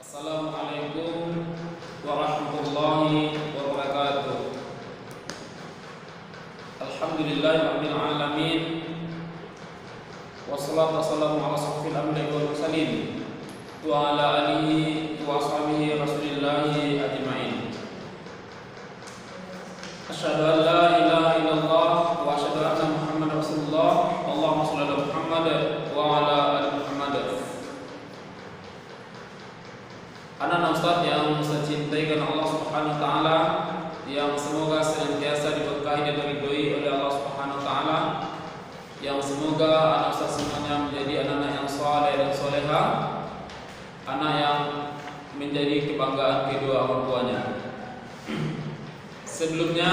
Assalamualaikum warahmatullahi wabarakatuh. Alhamdulillahirabbil alamin. Wassalatu wassalamu ala asyrofil anbiya'i wal mursalin wa ala alihi wa ashabihi rasulillahi ajma'in. Asyhadu an la ilaha illallah wa asyhadu anna Muhammadar Rasulullah. Allahumma shalli ala Muhammad wa ala ali Muhammad. Anak-anak Ustaz yang saya cintai karena Allah Subhanahu wa taala, yang semoga senantiasa diberkahi dan diridhoi oleh Allah Subhanahu wa taala, yang semoga anak Ustaz semuanya menjadi anak-anak yang saleh dan soleha, anak yang menjadi kebanggaan kedua orang tuanya. Sebelumnya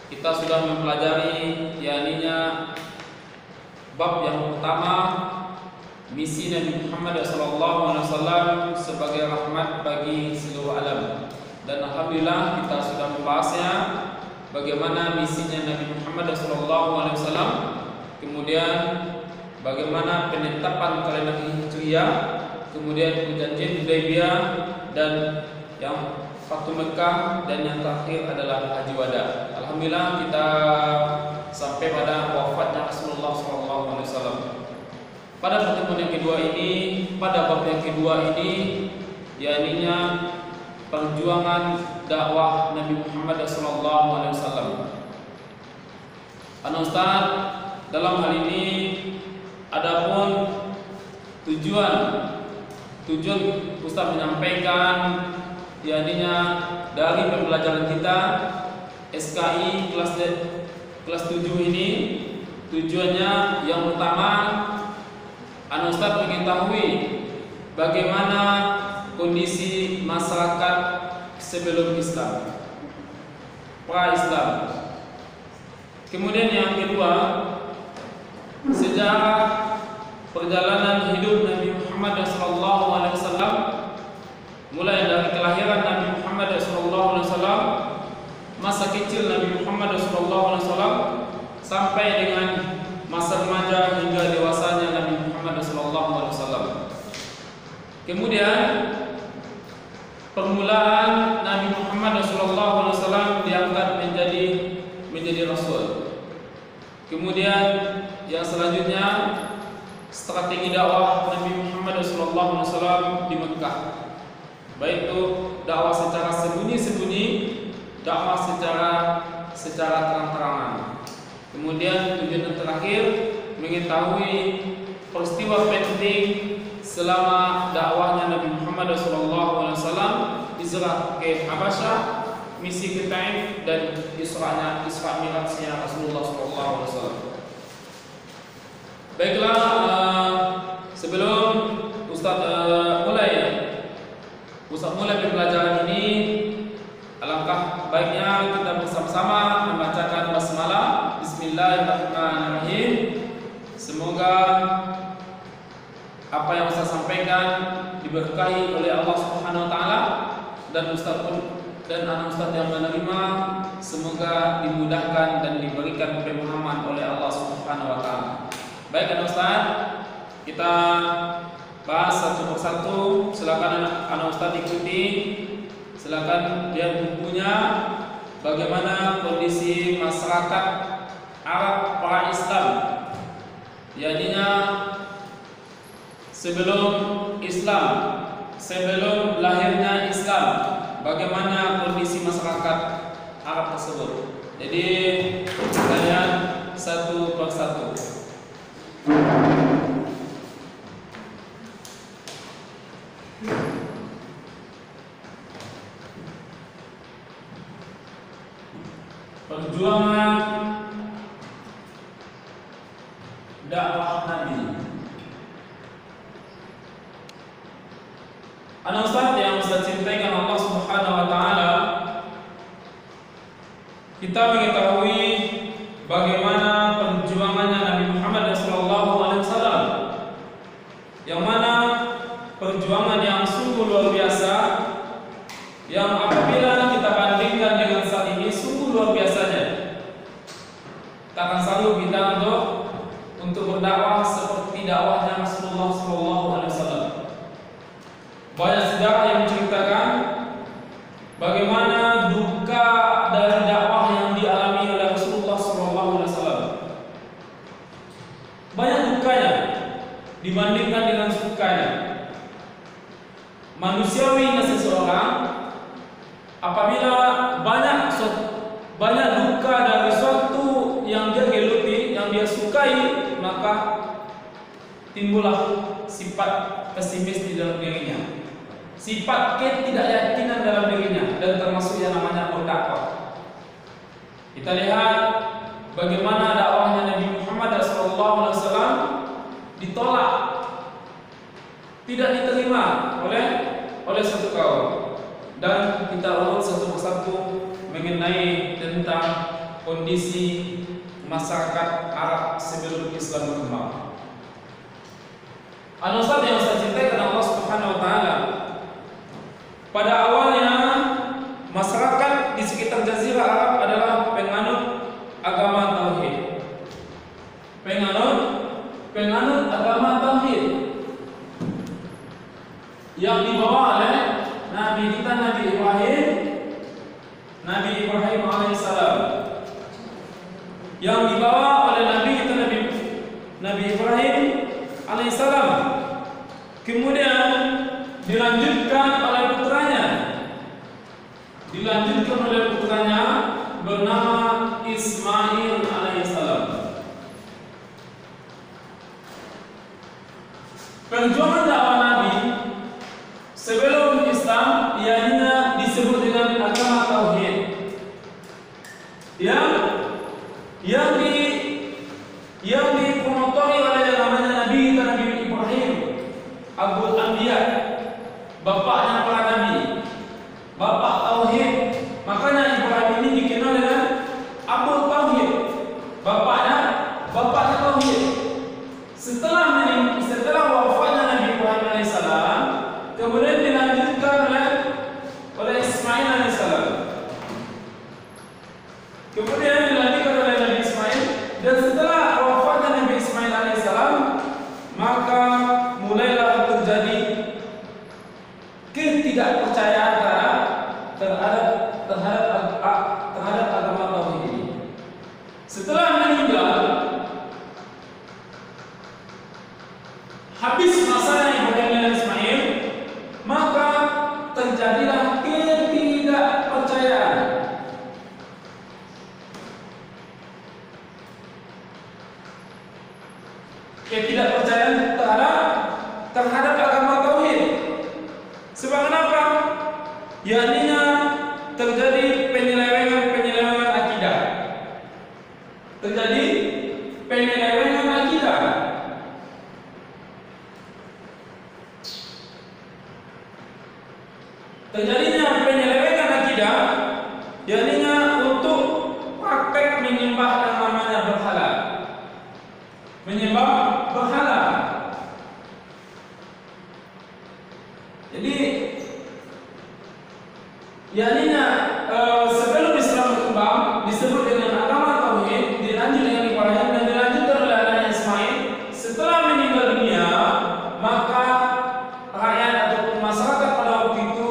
kita sudah mempelajari yakninya bab yang pertama, misi Nabi Muhammad SAW sebagai rahmat bagi seluruh alam. Dan alhamdulillah kita sudah membahasnya, bagaimana misinya Nabi Muhammad SAW, kemudian bagaimana penetapan kalender Hijriah, kemudian perjanjian Hudaybiyah, dan yang Fatu Mekah, dan yang terakhir adalah Haji Wada. Alhamdulillah kita sampai pada wafatnya Rasulullah SAW. Pada pertemuan yang kedua ini, pada bab yang kedua ini, yakninya perjuangan dakwah Nabi Muhammad SAW. Anak Ustaz, dalam hal ini adapun tujuan Ustaz menyampaikan yakninya dari pembelajaran kita SKI kelas 7 ini, tujuannya yang pertama, Anak Ustaz mengetahui bagaimana kondisi masyarakat sebelum Islam, pra-Islam. Kemudian yang kedua, sejarah perjalanan hidup Nabi Muhammad SAW, mulai dari kelahiran Nabi Muhammad SAW, masa kecil Nabi Muhammad SAW, sampai dengan masa remaja hingga dewasanya Nabi Muhammad SAW. Kemudian permulaan Nabi Muhammad SAW diangkat menjadi Rasul. Kemudian yang selanjutnya, strategi dakwah Nabi Muhammad SAW di Mekah, baik itu dakwah secara sembunyi-sembunyi, dakwah secara terang-terangan. Kemudian tujuan yang terakhir, mengetahui peristiwa penting selama dakwahnya Nabi Muhammad SAW, hijrah ke Habasyah, misi ke Taif, dan Isra Mi'rajnya Rasulullah SAW. Baiklah, sebelum Ustaz mulai pembelajaran ini, alangkah baiknya kita bersama-sama membacakan basmalah. Bismillahirrahmanirrahim. Semoga apa yang Ustaz sampaikan diberkahi oleh Allah Subhanahu wa taala, dan Ustaz pun dan anak Ustaz yang menerima semoga dimudahkan dan diberikan pemahaman oleh Allah Subhanahu wa taala. Baik anak Ustaz, kita bahas satu persatu. Silakan anak Ustaz ikuti. Silakan lihat bukunya, bagaimana kondisi masyarakat Arab pra-Islam, yakninya sebelum Islam, sebelum lahirnya Islam, bagaimana kondisi masyarakat Arab tersebut. Jadi kalian satu persatu. Perjuangan dakwah Nabi. Anak Ustaz yang Ustaz cintai Allah Subhanahu wa taala, kita mengetahui bagaimana perjuangannya Nabi Muhammad SAW, yang mana perjuangan yang sungguh luar biasa, yang apabila kita bandingkan dengan saat ini sungguh luar biasanya. Kita akan selalu kita untuk berdakwah seperti dakwahnya Rasulullah SAW. Banyak sejarah yang menceritakan bagaimana duka dari dakwah yang dialami oleh Rasulullah SAW. Banyak dukanya dibandingkan dengan sukanya. Manusiawinya seseorang apabila banyak duka dari suatu yang dia geluti, yang dia sukai, maka timbullah sifat pesimis di dalam dirinya, sifat ketidakyakinan dalam dirinya, dan termasuk yang namanya berdakwah. Kita lihat bagaimana dakwahnya Nabi Muhammad SAW ditolak, tidak diterima oleh satu kaum. Dan kita urut satu persatu mengenai tentang kondisi masyarakat Arab sebelum Islam berkembang. Al-Ustaz yang saya cintai karena Allah Subhanahu wa taala, pada awalnya masyarakat di sekitar Jazirah Arab adalah penganut agama tauhid. Penganut agama tauhid yang dibawa oleh Nabi kita Nabi Ibrahim alaihissalam, yang dibawa oleh Nabi kita Nabi Ibrahim alaihissalam, kemudian dilanjutkan oleh putranya bernama Ismail alaihissalam. Perjuangan dakwah Nabi sebelum Islam ianya disebut dengan agama tauhid yang dipromotori oleh yang namanya Nabi Ibrahim Abul Anbiya, bapaknya para nabi, bapak tauhid. Makanya Ibrahim ini dikenal dengan Abul Tauhid, bapaknya tauhid. Setelah wafatnya Nabi Ibrahim alaihissalam, kemudian dilanjutkan oleh Ismail alaihissalam. Kemudian dilanjutkan oleh Nabi Ismail, dan setelah wafatnya Nabi Ismail alaihissalam, maka mulailah terjadi ketidakpercayaan terhadap agama tauhid ini. Setelah meninggal, habis masanya Ibrahim dan Ismail, maka terjadilah ketidakpercayaan. Ketidakpercayaan terhadap agama tauhid. Sebab kenapa? Yakninya terjadi penyelewengan akidah. Terjadinya penyelewengan akidah, yakninya untuk praktek menyembah yang namanya berhala. Menyembah berhala. Jadi yakninya sebelum Islam berkembang disebut dengan agama tauhid, dilanjut dengan Ibrahim dan dilanjutkan oleh anaknya Ismail. Setelah meninggal dunia, maka rakyat ataupun masyarakat pada waktu itu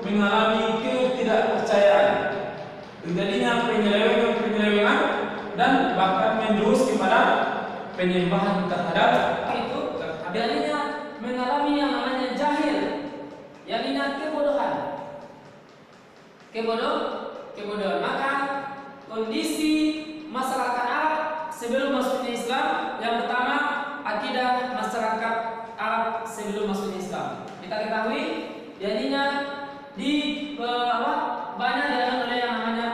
mengalami ketidakpercayaan. Terjadinya penyelewengan dan bahkan menjurus kepada penyembahan terhadap itu. Yakninya mengalami yang namanya jahil, yakninya kebodohan. Maka kondisi masyarakat Arab sebelum masuknya Islam, yang pertama akidah masyarakat Arab sebelum masuknya Islam kita ketahui, jadinya banyak dilakukan oleh yang namanya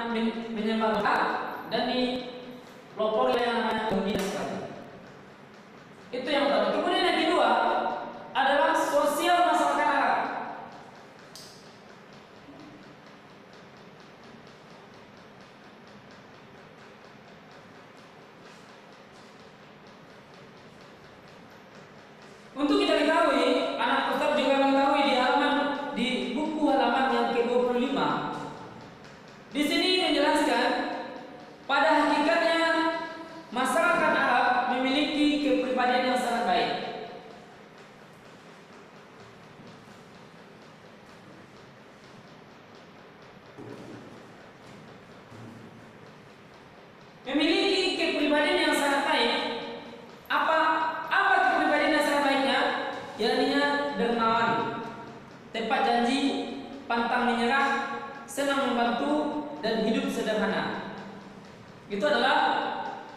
menyembah berhala dan dipelopori oleh yang namanya pembina sekali. Itu yang pertama. Kemudian yang kedua adalah sosial masyarakat Arab. Untuk kita ketahui, anak Ustaz juga mengetahui di buku halaman yang ke-25. Di sini menjelaskan pada hakikatnya masyarakat Arab memiliki kepribadian yang sangat baik. kepribadian yang sangat baik. Apa kepribadian yang sangat baiknya? Yaitu dermawan, tepat janji, pantang menyerah, senang membantu, dan hidup sederhana. Itu adalah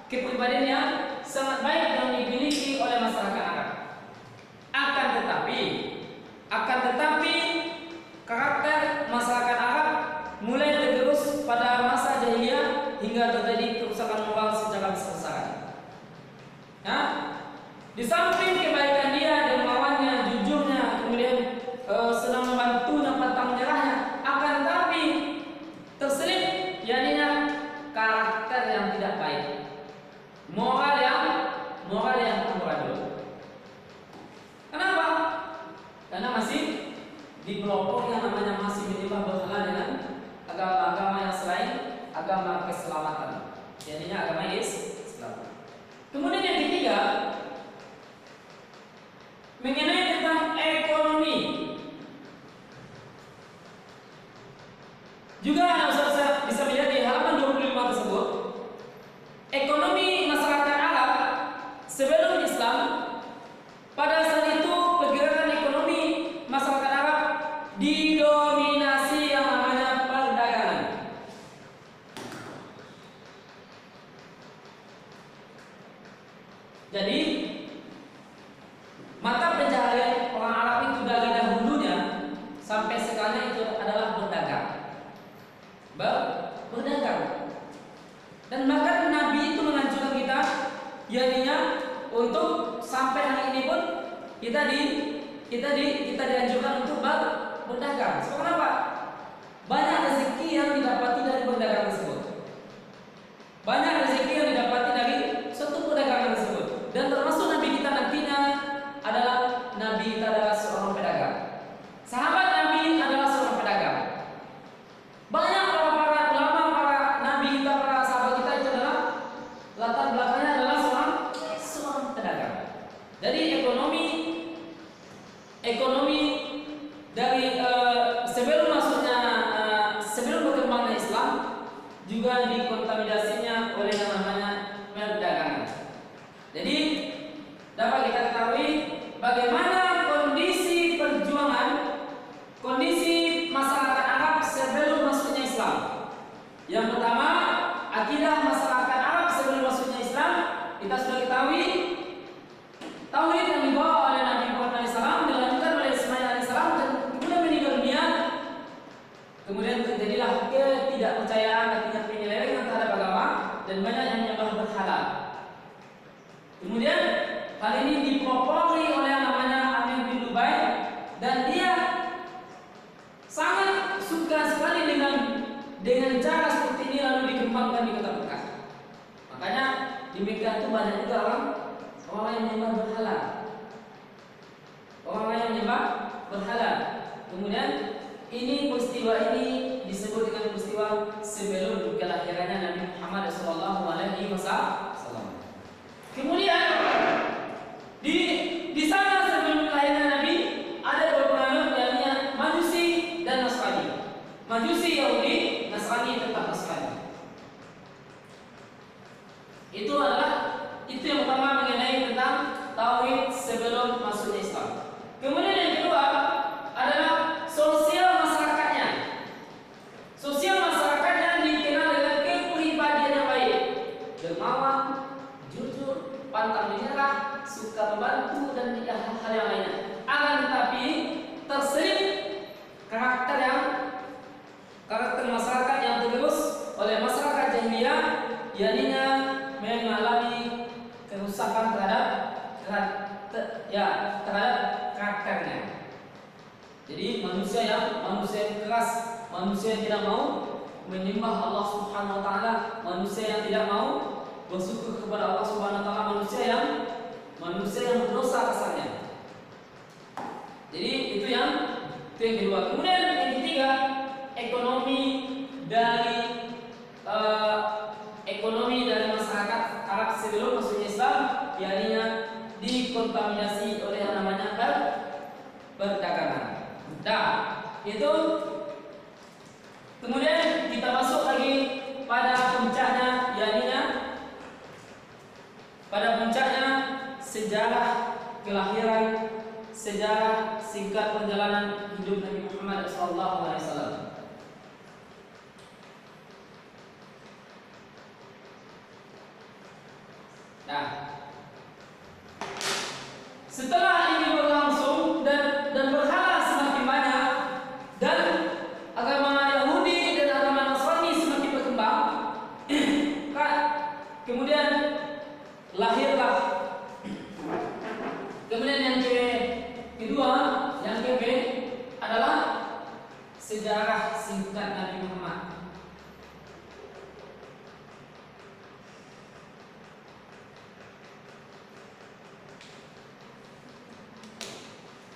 kepribadian yang sangat baik yang dimiliki oleh masyarakat Arab. Akan tetapi karakter masyarakat Arab mulai tergerus pada masa jahiliyah hingga terjadi kerusakan moral secara besar-besaran. Nah, di samping kebaikan dia, dermawannya, jujurnya, kemudian senang membantu dan pantang menyerahnya, akan tetapi terselip yakni karakter yang tidak baik, moral yang amburadul. Kenapa? Karena masih di kelompok yang namanya masih menyembah berhala dengan agama-agama yang selain agama keselamatan, jadinya agama Islam. Kemudian yang ketiga, mengenai tentang ekonomi. Juga Ustaz bisa melihat di halaman 25 tersebut, ekonomi masyarakat Arab sebelum Islam, pada saat itu pergerakan ekonomi masyarakat Arab didominasi yang namanya perdagangan. Jadi mata pencaharian orang Arab itu dari dahulunya sampai sekarang itu adalah berdagang. Dan bahkan Nabi itu menganjurkan kita, yaitu untuk sampai hari ini pun kita dianjurkan untuk berdagang. Sebab kenapa? Banyak rezeki yang didapati dari berdagang tersebut. Banyak rezeki yang didapati dari suatu perdagangan tersebut. Dan termasuk Nabi kita nantinya adalah Nabi kita adalah seorang pedagang. Sahabat Nabi adalah seorang pedagang. Banyak para ulama, para nabi kita, para sahabat kita itu adalah latar belakangnya adalah seorang pedagang. Jadi ekonomi dari sebelum berkembangnya Islam juga dikontaminasinya oleh yang namanya perdagangan. Jadi dapat kita ketahui bagaimana kondisi perjuangan, kondisi masyarakat Arab sebelum masuknya Islam. Yang pertama, akidah masyarakat Arab sebelum masuknya Islam, kita sudah ketahui tauhid yang dibawa oleh Nabi Muhammad SAW, dilanjutkan oleh Ismail AS, dan kemudian meninggal dunia. Kemudian terjadilah ketidakpercayaan, artinya penyelewengan terhadap agama, dan banyak yang menyembah berhala. Kemudian hal ini dipelopori oleh yang namanya Amir bin Lubai, dan dia sangat suka sekali dengan cara seperti ini lalu dikembangkan di kota Mekah. Makanya di Mekah itu banyak juga orang yang menyembah berhala. Orang yang menyembah berhala. Kemudian peristiwa ini disebut dengan peristiwa sebelum kelahirannya Nabi Muhammad SAW. Kemudian di sana sebelum kelahiran Nabi ada dua penganut, yaitu Majusi dan Nasrani. Majusi Yahudi, Nasrani tetap Nasrani. Itu yang pertama mengenai tentang tauhid sebelum masuknya Islam. Kemudian yang kedua adalah sosial masyarakatnya. Sosial masyarakatnya dikenal dengan kepribadian yang baik, dermawan, jujur, pantang menyerah, suka membantu, dan hal-hal yang lainnya. Akan tetapi terselip karakter masyarakat yang tergerus oleh masyarakat jahiliyah, yaitu mengalami kerusakan terhadap karakternya. Jadi manusia yang keras, manusia yang tidak mau menyembah Allah Subhanahu wa taala, manusia yang tidak mau bersyukur kepada Allah Subhanahu wa taala, manusia yang berdosa kasarnya. Jadi itu yang kedua. Kemudian yang ketiga, ekonomi dari masyarakat Arab sebelum masuknya Islam, yaitu dikontaminasi oleh yang namanya perdagangan. Nah, itu kemudian kita masuk lagi pada puncaknya, yaitu sejarah kelahiran, sejarah singkat perjalanan hidup Nabi Muhammad SAW. Nah, setelah ini berlangsung dan berhala semakin banyak dan agama Yahudi dan agama Nasrani semakin berkembang, kemudian lahirlah. Kemudian yang kedua, yang ke-B adalah sejarah singkat Nabi Muhammad.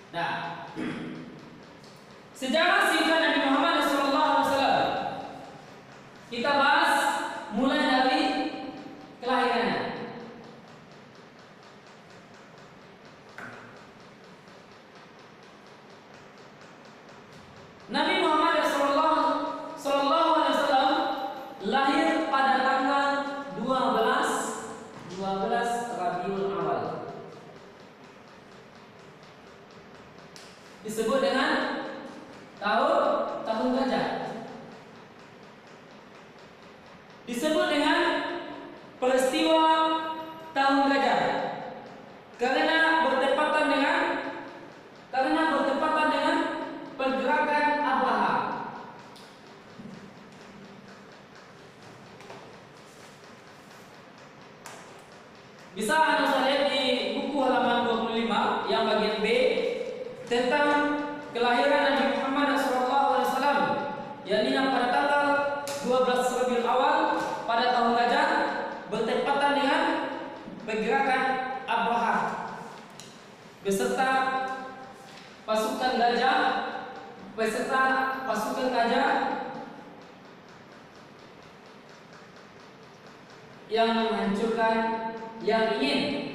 Nah, sejarah singkat Nabi Muhammad SAW kita bahas mulai dari kelahirannya. Nabi Muhammad SAW lahir pada tanggal 12 Rabiul Awal. Disebut dengan tahun gajah. Disebut dengan peristiwa tahun gajah karena bertepatan dengan pergerakan Abraha. Bisa Anda lihat di buku halaman 25 yang bagian B tentang kelahiran Nabi Muhammad SAW, yakni yang pada tanggal 12 Rabiul Awal pada tahun gajah bertepatan dengan pergerakan Abraha beserta pasukan gajah yang menghancurkan, yang ingin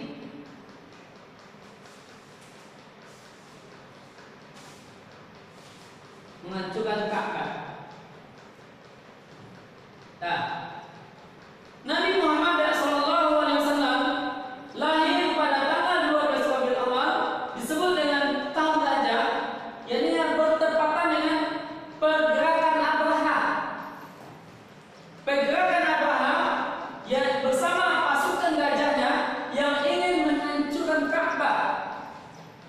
menghancurkan Ka'bah. Nah, Nabi Muhammad SAW lahir pada tanggal 12 Rabiul Awal, disebut dengan tahun gajah, yakni yang bertepatan dengan pergerakan Abraha. Pergerakan Abraha yang bersama pasukan gajahnya yang ingin menghancurkan Ka'bah.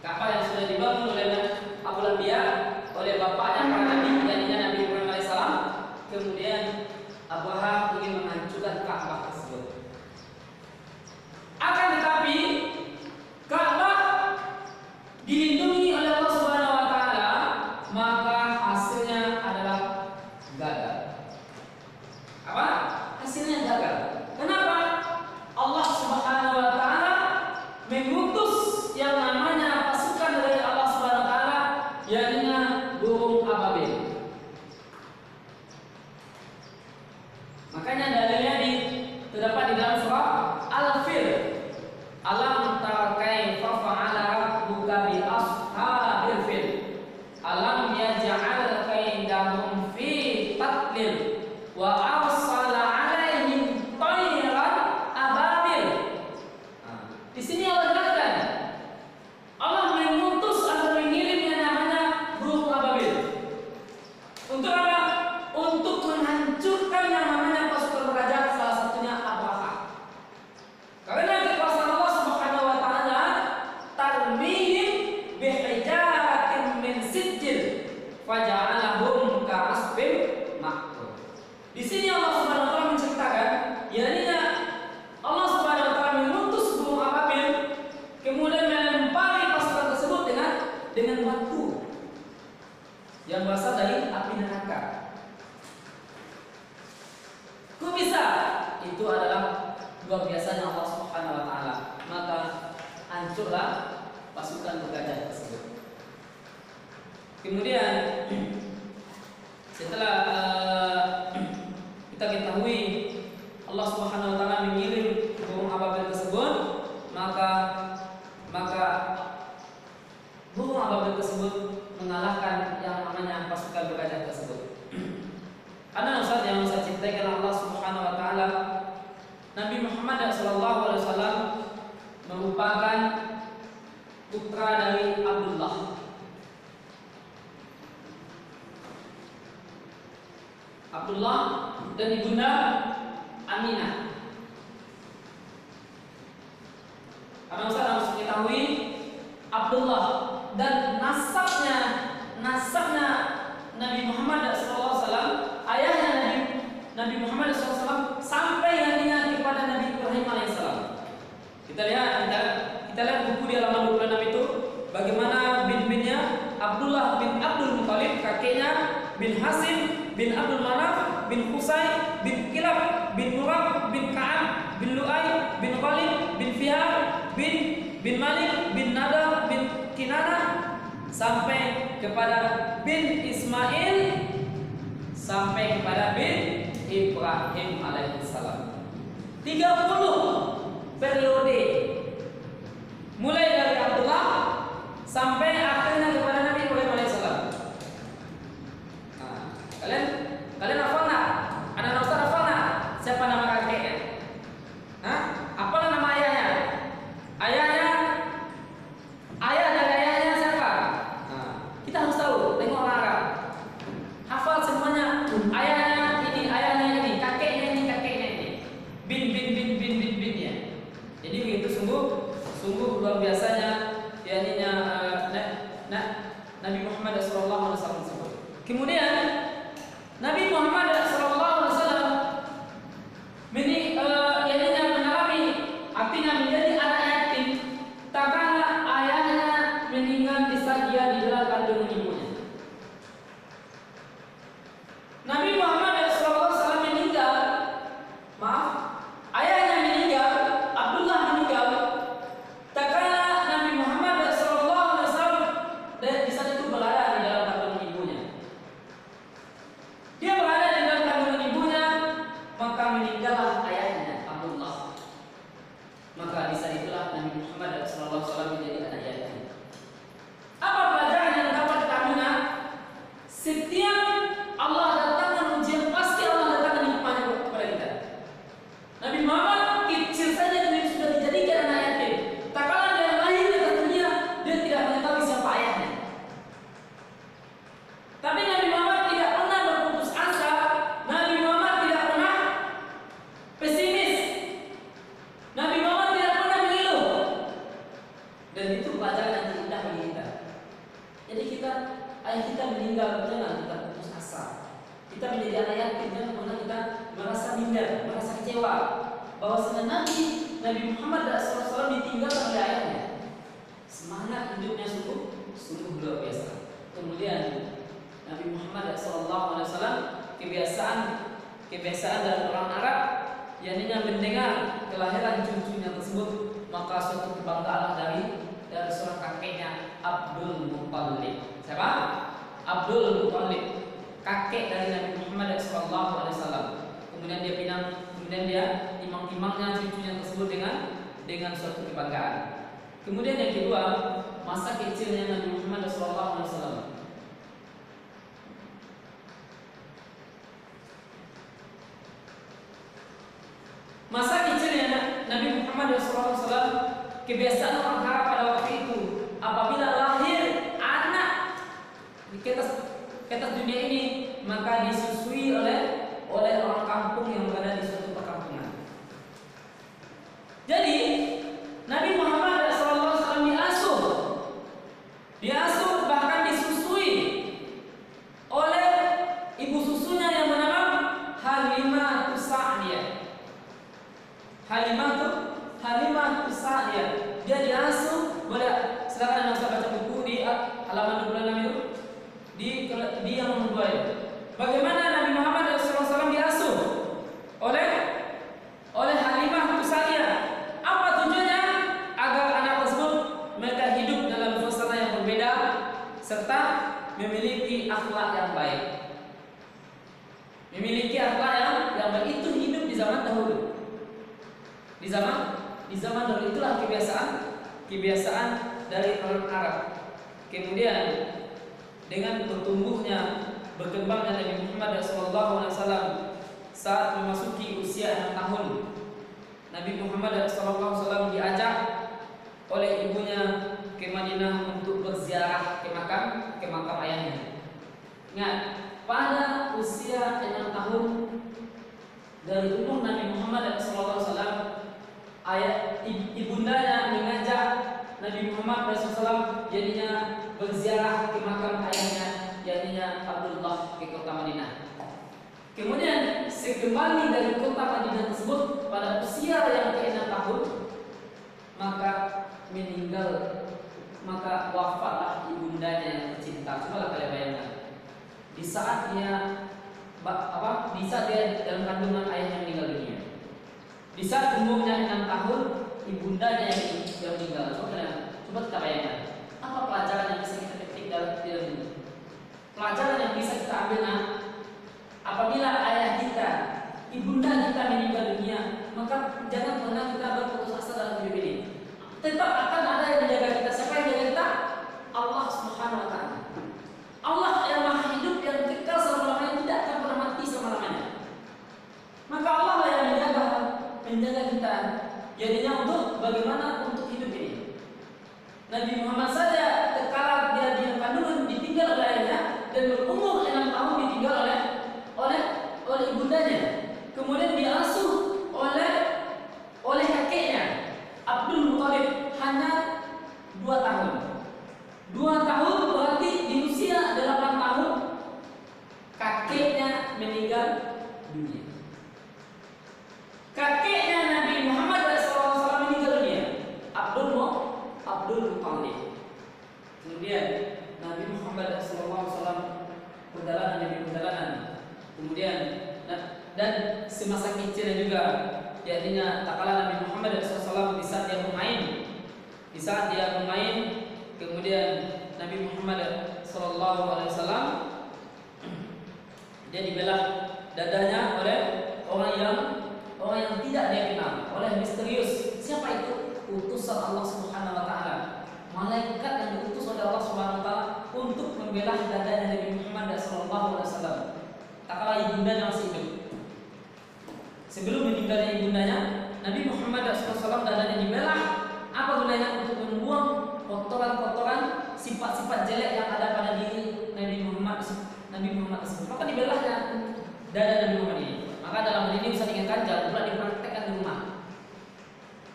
Ka'bah yang sudah dibangun oleh Abul Anbiya, oleh bapaknya para nabi, yakni Nabi Ibrahim alaihissalam. Kemudian Abraha ingin menghancurkan Ka'bah tersebut. Akan tetapi Ka'bah dilindungi oleh Allah Subhanahu wa taala, maka hasilnya adalah gagal. Apa? Hasilnya gagal. Kenapa? Allah Subhanahu wa taala mengutus yang namanya pasukan dari Allah Subhanahu wa taala, yakni burung ababil. Makanya dalilnya terdapat di dalam surah Al-Fil. Alam tara kaifa fa'ala rabbuka bi ashabil fil. Alam yaj'al kaidahum fi tadlil wa arsala 'alaihim tayran ababil. Di sini Allah jelaskan, Allah mengutus atau mengirim yang namanya burung ababil. Untuk apa? Untuk menghancurkan yang namanya pasukan raja, salah satunya Abraha. Karena kekuasaan Allah Subhanahu wa taala, tarmihim bihijaratin min sijil faja'alahum ka'asfin ma'kul. Di sini Allah Subhanahu wa taala menceritakan, yakni Allah Subhanahu wa taala mengutus burung ababil, kemudian melempari pasukan tersebut dengan batu yang berasal dari api neraka. Kok bisa? Itu adalah luar biasanya Allah Subhanahu wa taala. Maka hancurlah pasukan bergajah tersebut. Kemudian setelah kita ketahui Allah Subhanahu wa taala mengirim burung ababil tersebut, maka burung ababil tersebut mengalahkan yang namanya pasukan bergajah tersebut. Ada Ustaz yang saya cintai karena Allah Subhanahu wa taala, Nabi Muhammad SAW merupakan putra dari Abdullah. Abdullah dan ibunda Aminah. Karena Ustaz harus mengetahui Abdullah dan nasabnya Nabi Muhammad SAW, ayahnya Nabi Muhammad SAW sampai yainya kepada Nabi Ibrahim alaihissalam. Kita lihat buku di halaman 26 itu bagaimana bin-binnya Abdullah bin Abdul Muthalib, kakeknya bin Hasim bin Abdul Manaf bin Qusay bin Kilab bin Murad bin Ka'ab bin Lu'ay bin Khalid bin Fihar bin Malik bin Nadar bin Kinanah sampai kepada bin Ismail sampai kepada bin Ibrahim alaihissalam. 30 periode mulai dari Abdullah sampai akhirnya kepada Nabi Ibrahim alaihissalam. Nah, kalian hafal nggak? Anak Ustaz hafal nggak? Siapa nama kakeknya? Hah? Apa nama ayahnya? Ayah dari ayahnya siapa? Nah, kita harus tahu. Tengok orang Arab. Hafal semuanya. Ayahnya ini, kakeknya ini. Bin ya. Jadi begitu sungguh luar biasanya yakni Nabi Muhammad SAW tersebut. Kemudian Nabi Muhammad SAW mengalami artinya menjadi anak yatim tatkala ayahnya meninggal di saat dia di dalam kandungan ibunya. Nabi Muhammad SAW meninggal, ayahnya meninggal, Abdullah meninggal tatkala Nabi Muhammad SAW di saat itu berada di dalam kandungan ibunya. Dia berada di dalam kandungan ibunya, maka meninggallah ayahnya Abdullah. Maka di saat itulah Nabi Muhammad SAW menjadi anak yatim. Apa pelajaran yang dapat kami? Setiap Allah datangkan ujian, pasti Allah datangkan hikmahnya kepada kita. Nabi Muhammad kecil saja dia sudah dijadikan anak yatim. Tak kala dia lahir ke dunia, dia tidak mengetahui siapa ayahnya. Tapi Nabi Muhammad tidak pernah berputus asa. Nabi Muhammad tidak pernah pesimis. Nabi Muhammad tidak pernah mengeluh. Dan itu pelajaran yang indah bagi kita. Jadi ayah kita meninggal, jangan kita putus asa. Kita menjadi anak yatim, jangan pernah kita merasa minder, merasa kecewa bahwa Nabi Muhammad SAW ditinggalkan oleh ayahnya. Semangat hidupnya sungguh luar biasa. Kemudian Nabi Muhammad SAW kebiasaan dari orang Arab yang mendengar kelahiran cucunya tersebut, maka suatu kebanggaan dari seorang kakeknya Abdul Muthalib. Siapa? Abdul Muthalib, kakek dari Nabi Muhammad SAW. Kemudian dia imang-imangnya cucunya tersebut dengan suatu kebanggaan. Kemudian yang kedua, masa kecilnya Nabi Muhammad SAW. Masa kecilnya Nabi Muhammad SAW, kebiasaan orang Arab pada waktu itu, apabila lahir anak di atas dunia ini, maka disusui oleh orang kampung yang berada di suatu perkampungan. Jadi Nabi Muhammad SAW diasuh bahkan disusui oleh ibu susunya yang bernama Halimah Sa'diyah. Dia diasuh, boleh silakan Anda baca buku di halaman 26 itu di yang kedua itu. Bagaimana Nabi Muhammad SAW diasuh oleh Halimah Sa'diyah? Apa tujuannya? Agar anak tersebut mereka hidup dalam suasana yang berbeda serta memiliki akhlak yang baik. Memiliki akhlak yang baik itu hidup di zaman dahulu. Di zaman dahulu itulah kebiasaan dari orang Arab. Kemudian dengan berkembangnya Nabi Muhammad SAW saat memasuki usia 6 tahun, Nabi Muhammad SAW diajak oleh ibunya ke Madinah untuk berziarah ke makam ayahnya. Ingat, pada usia 6 tahun dari umur Nabi Muhammad SAW, ibundanya mengajak Nabi Muhammad SAW jadinya berziarah ke makam ayahnya, yaitu Abdullah, ke kota Madinah. Kemudian sekembali dari kota Madinah tersebut pada usia yang ke-6 tahun, maka wafatlah ibundanya yang tercinta. Coba kalian bayangkan. Di saat dia dalam kandungan ayahnya meninggal dunia. Di saat umurnya 6 tahun, ibundanya yang meninggal. Coba kita bayangkan. Apa pelajaran yang bisa kita petik dalam ini? Pelajaran yang bisa kita ambil, apabila ayah kita, ibunda kita meninggal dunia, maka jangan pernah kita berputus asa dalam hidup ini. Tetap akan ada yang menjaga kita. Siapa yang menjaga kita? Allah Subhanahu wa Ta'ala. Allah yang maha hidup, yang kekal selama-lamanya, tidak akan pernah mati selama-lamanya. Maka Allah lah yang menjaga kita. Jadinya untuk hidup ini. Nabi Muhammad saja terkala dia di kandungan ditinggal oleh ayahnya, dan berumur 6 tahun ditinggal oleh ibundanya. Kemudian diasuh oleh kakeknya Abdul Muthalib hanya 2 tahun. 2 tahun berarti di usia 8 tahun kakeknya meninggal dunia. Kakeknya Nabi Muhammad SAW meninggal dunia, Abdul Muthalib. Kemudian Nabi Muhammad SAW perjalanan. Kemudian dan semasa kecilnya juga, jadinya tak kalah Nabi Muhammad SAW di saat dia bermain, kemudian Nabi Muhammad SAW dia dibelah dadanya oleh orang yang tidak dia kenal, oleh misterius. Siapa itu? Utusan Allah Subhanahu wa Ta'ala, malaikat yang diutus oleh Allah Subhanahu wa Ta'ala untuk membelah dadanya Nabi Muhammad SAW. Tak kalah ibundanya masih hidup. Sebelum meninggalnya ibundanya, Nabi Muhammad SAW dadanya dibelah. Apa gunanya? Untuk membuang kotoran-kotoran, sifat-sifat jelek yang ada pada diri Nabi Muhammad tersebut. Maka dibelahnya dada Nabi Muhammad ini. Maka dalam hal ini bisa diingatkan, jangan pula dipraktekkan di rumah.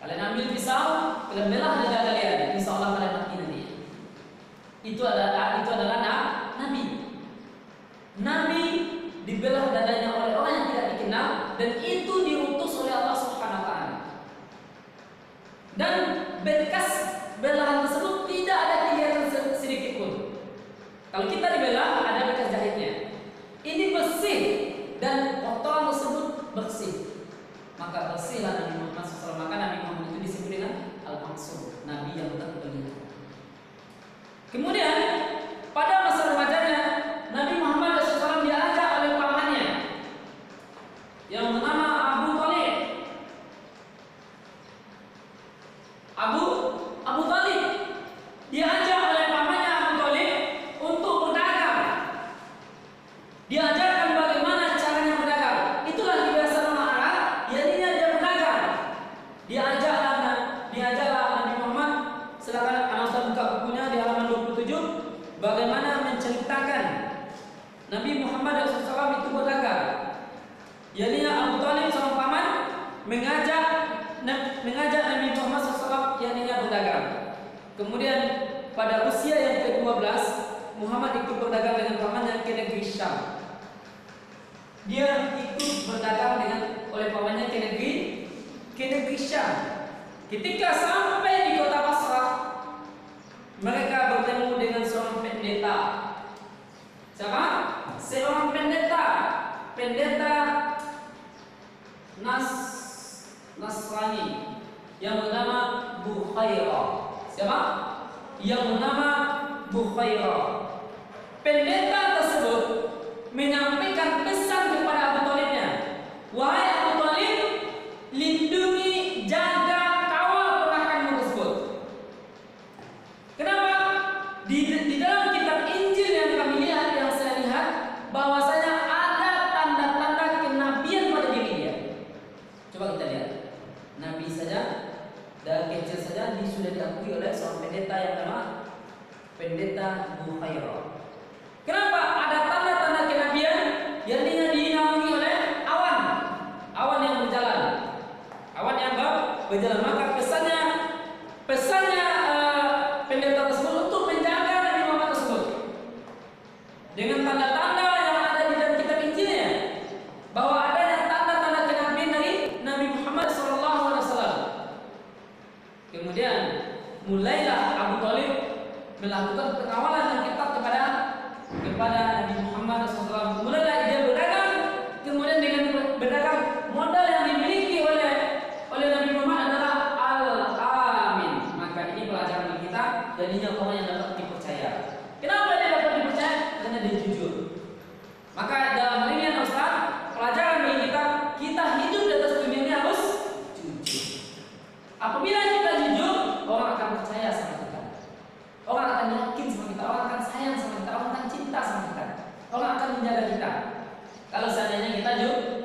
Kalian ambil pisau, kalian belah dada kalian, insya Allah kalian mati nanti. Itu adalah Nabi. Nabi dibelah dadanya oleh orang yang tidak dikenal, dan itu diutus oleh Allah Subhanahu wa Ta'ala. Dan bekas belahan tersebut tidak ada kelihatan sedikit pun. Kalau kita dibelah, ada bekas jahitnya. Ini bersih dan kotoran tersebut bersih. Maka bersihlah Nabi Muhammad SAW. Maka Nabi Muhammad itu disebut dengan Al-Maksum, Nabi yang terpilih. Kemudian pada masa remajanya, Nabi Muhammad SAW diajak oleh pamannya yang bernama Abu Thalib. Abu Thalib diajak oleh pamannya Abu Thalib untuk berdagang. Diajarkan bagaimana caranya berdagang. Itulah kebiasaan orang Arab, jadinya dia berdagang. Diajarlah Nabi Muhammad. Silakan anda buka bukunya di halaman 27, bagaimana menceritakan Nabi Muhammad SAW itu berdagang. Jadinya Abu Thalib sama paman mengajak Nabi Muhammad SAW jadinya berdagang. Kemudian pada usia yang ke-12, Muhammad ikut berdagang dengan pamannya ke negeri Syam. Dia ikut berdagang oleh pamannya ke negeri Syam. Ketika sampai di kota Basrah, mereka bertemu dengan seorang pendeta. Siapa? Seorang pendeta Nasrani yang bernama Bukhairah. Siapa? Yang bernama Bukhairah. Pendeta tersebut menyampaikan pesan kepada Abu Thalibnya, wahai Abu Thalib, lindungi, jaga, kawal ponakanmu tersebut. Kenapa? Di dalam kitab Injil yang kami lihat, yang saya lihat, bahwasanya ada tanda-tanda kenabian pada diri dia. Coba kita lihat. Nabi saja dari kecil saja dia sudah diakui oleh seorang pendeta yang bernama Pendeta Bukhairah. Kenapa? Ada tanda-tanda kenabian yang dinaungi oleh awan yang berjalan, maka pesannya pendeta tersebut untuk menjaga Nabi Muhammad tersebut dengan tanda-tanda yang ada di dalam kitab Injilnya, bahwa adanya tanda-tanda kenabian dari Nabi Muhammad SAW. Kemudian mulailah Abu Thalib melakukan pengawalan yang ketat kepada Nabi Muhammad SAW. Mulailah dia berdagang, kemudian dengan berdagang modal yang dimiliki oleh Nabi Muhammad adalah al-amin. Maka ini pelajaran bagi kita, jadinya orang yang dapat dipercaya. Kenapa dia dapat dipercaya? Karena dia jujur. Maka dalam hal ini Ustaz, pelajaran bagi kita hidup di atas dunia ini harus jujur. Apabila kita jujur, orang akan percaya sama kita. Orang akan yakin sama kita, orang akan sayang sama kita, orang akan cinta sama kita, orang akan menjaga kita. Kalau seandainya kita jujur.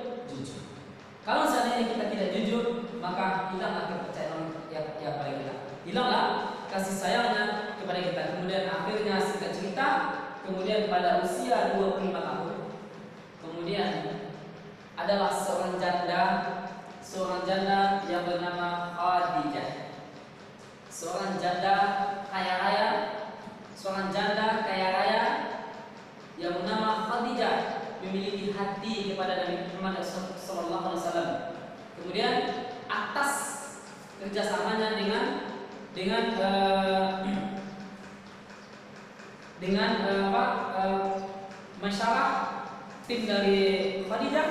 Kalau seandainya kita tidak jujur, maka hilanglah kepercayaan yang pada kita. Hilanglah kasih sayangnya kepada kita. Kemudian akhirnya singkat cerita, kemudian pada usia 25 tahun, kemudian adalah seorang janda yang bernama Khadijah. Seorang janda kaya raya yang bernama Khadijah memiliki hati kepada Nabi Muhammad SAW. Kemudian atas kerjasamanya dengan masyarakat tim dari Khadijah,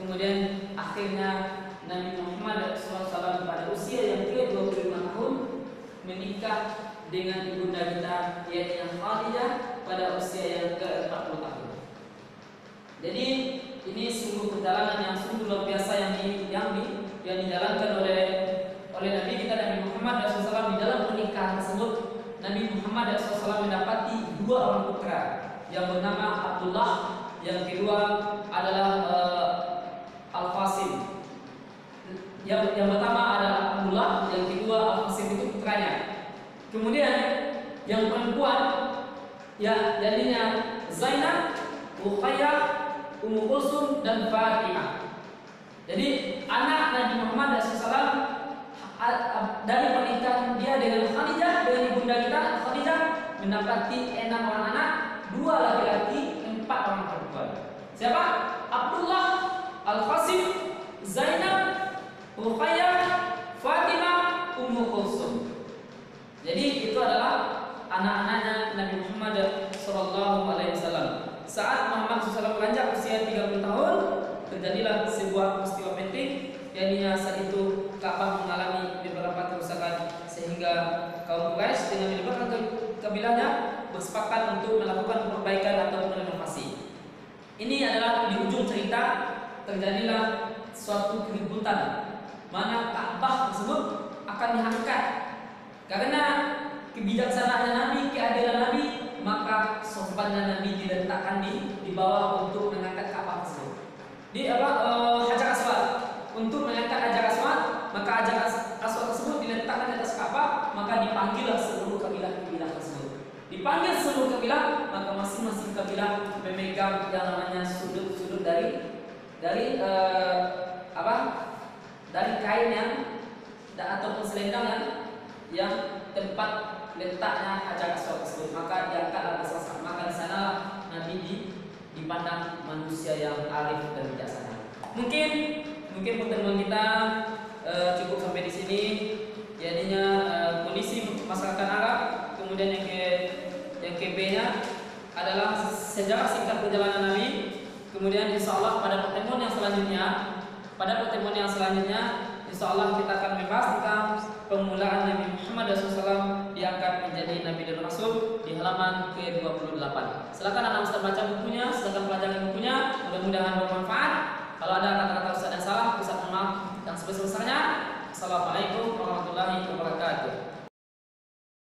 kemudian akhirnya Nabi Muhammad SAW pada usia yang ke-25 tahun menikah dengan ibunda kita yaitu Khadijah pada usia yang ke-40 tahun. Jadi ini sungguh perjalanan yang sungguh luar biasa yang dijalankan oleh Nabi kita Nabi Muhammad SAW. Di dalam pernikahan tersebut Nabi Muhammad SAW mendapati 2 orang putra yang bernama Abdullah, yang kedua adalah Al-Qasim. Yang pertama adalah Abdullah, yang kedua Al-Qasim itu putranya. Kemudian yang perempuan ya jadinya Zainab, Ruqayyah, Ummu Kulsum dan Fatimah. Jadi anak Nabi Muhammad SAW dari pernikahan dia dengan Khadijah, dengan ibunda kita Khadijah, mendapati 6 orang anak, 2 laki-laki, 4 orang perempuan. Siapa? Abdullah, Al-Qasim, Zainab, Ruqayyah, Fatimah, Ummu Kulsum. Jadi itu adalah anak-anaknya Nabi Muhammad SAW. Saat Muhammad SAW beranjak usia 30 tahun, terjadilah sebuah peristiwa penting, yakni saat itu Ka'bah mengalami beberapa kerusakan sehingga kaum Quraisy dengan melibatkan kabilahnya bersepakat untuk melakukan perbaikan atau renovasi. Ini adalah di ujung cerita terjadilah suatu keributan mana Ka'bah tersebut akan diangkat karena kebijaksanaannya Nabi, keadilan Nabi, maka sorbannya Nabi diletakkan di bawah untuk mengangkat Ka'bah tersebut. Hajar Aswad, untuk mengangkat Hajar Aswad, maka Hajar Aswad tersebut diletakkan di atas Ka'bah, maka dipanggillah seluruh kabilah-kabilah tersebut. Dipanggil seluruh kabilah, maka masing-masing kabilah memegang yang namanya sudut-sudut dari kain ataupun selendang yang tempat letaknya Hajar Aswad tersebut, maka diangkatlah bersama. Maka di sana Nabi dipandang manusia yang arif dan bijaksana. Mungkin pertemuan kita cukup sampai di sini. Jadinya kondisi masyarakat Arab. Kemudian yang ke-B-nya adalah sejarah singkat perjalanan Nabi. Kemudian insya Allah pada pertemuan yang selanjutnya insya Allah kita akan membahas tentang permulaan Nabi Muhammad SAW diangkat menjadi Nabi dan Rasul di halaman ke-28. Silakan anak Ustaz baca bukunya, silakan pelajari bukunya, mudah-mudahan bermanfaat. Kalau ada kata-kata Ustaz yang salah, Ustaz mohon maaf yang sebesar-besarnya. Assalamualaikum warahmatullahi wabarakatuh.